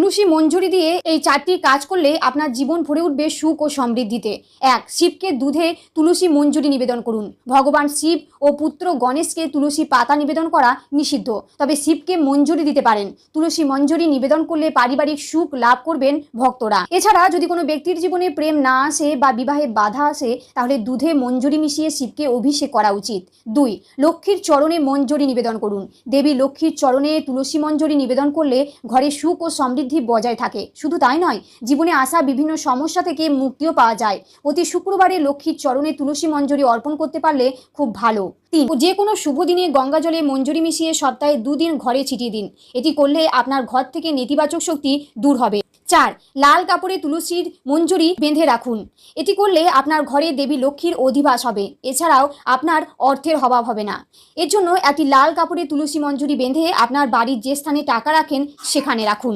তুলসী মঞ্জরি দিয়ে এই 4টি কাজ করলে আপনার জীবন ভরে উঠবে সুখ ও সমৃদ্ধিতে। 1. শিবকে দুধে তুলসী মঞ্জরি নিবেদন করুন। ভগবান শিব ও পুত্র গণেশকে তুলসী পাতা নিবেদন করা নিষিদ্ধ, তবে শিবকে মঞ্জরি দিতে পারেন। তুলসী মঞ্জরি নিবেদন করলে পারিবারিক সুখ লাভ করবেন ভক্তরা। এছাড়া যদি কোনো ব্যক্তির জীবনে প্রেম না আসে বা বিবাহে বাধা আসে, তাহলে দুধে মঞ্জরি মিশিয়ে শিবকে অভিষেক করা উচিত। 2. লক্ষ্মীর চরণে মঞ্জরি নিবেদন করুন। দেবী লক্ষ্মীর চরণে তুলসী মঞ্জরি নিবেদন করলে ঘরে সুখ ও সমৃদ্ধি বজায় থাকে। শুধু তাই নয়, জীবনে আসা বিভিন্ন সমস্যা থেকে মুক্তিও পাওয়া যায়। প্রতি শুক্রবারে লক্ষ্মীর চরণে তুলসী মঞ্জরি অর্পণ করতে পারলে খুব ভালো। 3. যে কোনো শুভ দিনে গঙ্গা জলে মঞ্জরি মিশিয়ে সপ্তাহে 2 দিন ঘরে ছিটিয়ে দিন। এটি করলে আপনার ঘর থেকে নেতিবাচক শক্তি দূর হবে। 4. লাল কাপড়ে তুলসীর মঞ্জরি বেঁধে রাখুন। এটি করলে আপনার ঘরে দেবী লক্ষ্মীর অধিবাস হবে। এছাড়াও আপনার অর্থের অভাব হবে না। এর জন্য একটি লাল কাপড়ে তুলসী মঞ্জরি বেঁধে আপনার বাড়ির যে স্থানে টাকা রাখেন সেখানে রাখুন।